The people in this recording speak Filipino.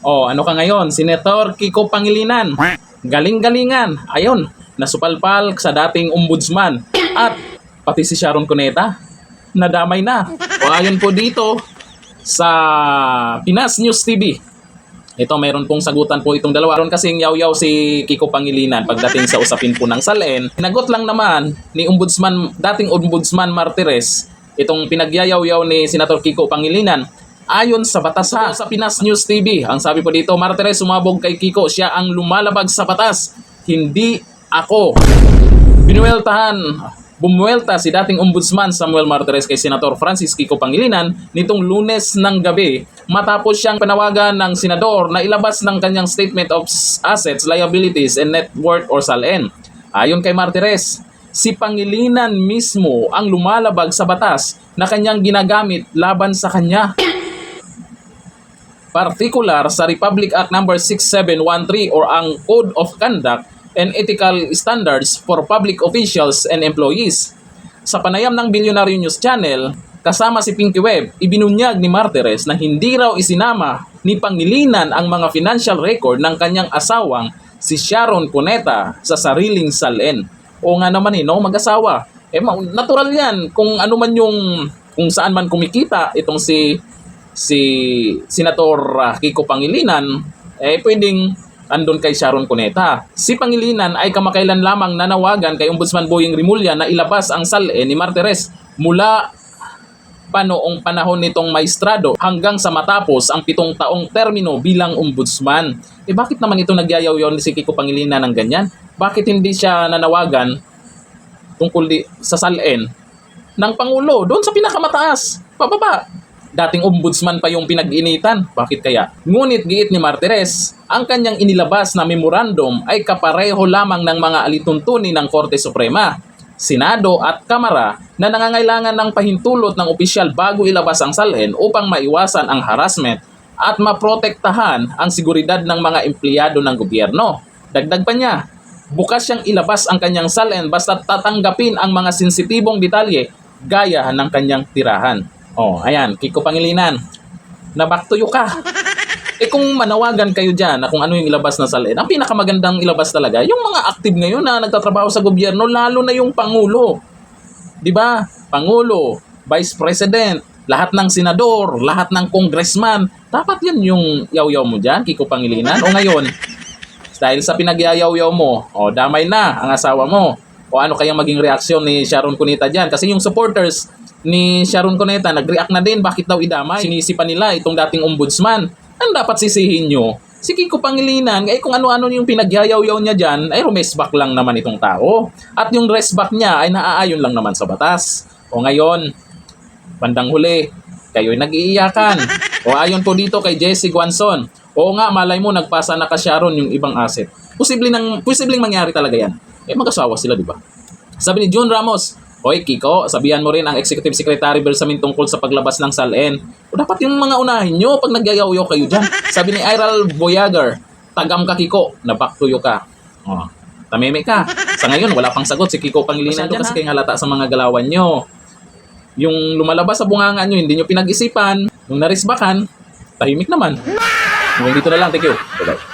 Oh, ano ka ngayon? Senator Kiko Pangilinan. Galing-galingan. Ayun, nasupalpal sa dating ombudsman. At pati si Sharon Cuneta, nadamay na. O ayon po dito sa Pinas News TV. Ito, mayroon pong sagutan po itong dalawa. Mayroon kasing yaw-yaw si Kiko Pangilinan pagdating sa usapin po ng SALN. Sinagot lang naman ni dating Ombudsman Martires, itong pinagyayaw-yaw ni Senator Kiko Pangilinan. Ayon sa batas sa Pinas News TV, ang sabi po dito, Martires sumabog kay Kiko, siya ang lumalabag sa batas, hindi ako. Bumuelta si dating Ombudsman Samuel Martires kay Senator Francis Kiko Pangilinan nitong Lunes ng gabi matapos siyang panawagan ng senador na ilabas ng kanyang Statement of Assets, Liabilities and Net Worth or SALN. Ayon kay Martires, si Pangilinan mismo ang lumalabag sa batas na kanyang ginagamit laban sa kanya. Partikular sa Republic Act No. 6713 or ang Code of Conduct and Ethical Standards for Public Officials and Employees. Sa panayam ng Billionaire News Channel, kasama si Pinky Webb, ibinunyag ni Martires na hindi raw isinama ni Pangilinan ang mga financial record ng kanyang asawang si Sharon Cuneta sa sariling SALN. O nga naman no, mag-asawa. Natural yan kung ano man kung saan man kumikita itong si Senator Kiko Pangilinan, pwedeng andun kay Sharon Cuneta. Si Pangilinan ay kamakailan lamang nanawagan kay Ombudsman Boying Rimulya na ilabas ang SALN ni Martires mula pa noong panahon nitong maestrado hanggang sa matapos ang 7 taong termino bilang ombudsman. Bakit naman ito nagyayaw-yaw ni si Kiko Pangilinan ng ganyan? Bakit hindi siya nanawagan tungkol sa SALN ng Pangulo doon sa pinakamataas, pababa? Dating ombudsman pa yung pinag-initan. Bakit kaya? Ngunit giit ni Martires, ang kanyang inilabas na memorandum ay kapareho lamang ng mga alituntunin ng Korte Suprema, Senado at Kamara na nangangailangan ng pahintulot ng opisyal bago ilabas ang SALN upang maiwasan ang harassment at maprotektahan ang seguridad ng mga empleyado ng gobyerno. Dagdag pa niya, bukas siyang ilabas ang kanyang SALN basta tatanggapin ang mga sensitibong detalye gaya ng kanyang tirahan. Oh, ayan, Kiko Pangilinan, na back to you ka. Kung manawagan kayo dyan na kung ano yung ilabas na SALN, ang pinakamagandang ilabas talaga, yung mga active ngayon na nagtatrabaho sa gobyerno, lalo na yung Pangulo. Diba? Pangulo, Vice President, lahat ng senador, lahat ng congressman, dapat yan yung yaw-yaw mo dyan, Kiko Pangilinan. O ngayon, dahil sa pinagyayaw-yaw mo, damay na ang asawa mo. O ano kaya maging reaksyon ni Sharon Cuneta dyan? Kasi yung supporters ni Sharon Cuneta nag-react na din, bakit daw idamay? Sinisipan nila itong dating ombudsman. Ang dapat sisihin nyo, si Kiko Pangilinan, kung ano-ano yung pinagyayaw-yaw niya dyan, ay rumesback lang naman itong tao. At yung resback niya ay naaayon lang naman sa batas. O ngayon, bandang huli, kayo'y nag-iiyakan. O ayon po dito kay Jessie Guanzon, oo nga, malay mo, nagpasa na ka Sharon yung ibang asset. Posibleng mangyari talaga yan. Mag-asawa sila, di ba? Sabi ni John Ramos, Hoy Kiko, sabihan mo rin ang Executive Secretary Bersamin tungkol sa paglabas ng SALN. O dapat yung mga unahin nyo pag nagyayaw-yaw kayo dyan. Sabi ni Iral Boyager, tagam ka Kiko, na back to you ka. Tameme ka. Sa ngayon, wala pang sagot si Kiko Pangilinan doon kasi kayong halata sa mga galawan nyo. Yung lumalabas sa bunganga nyo, hindi nyo pinag-isipan. Yung narisbakan, tahimik naman. Dito na lang, thank you. Bye-bye.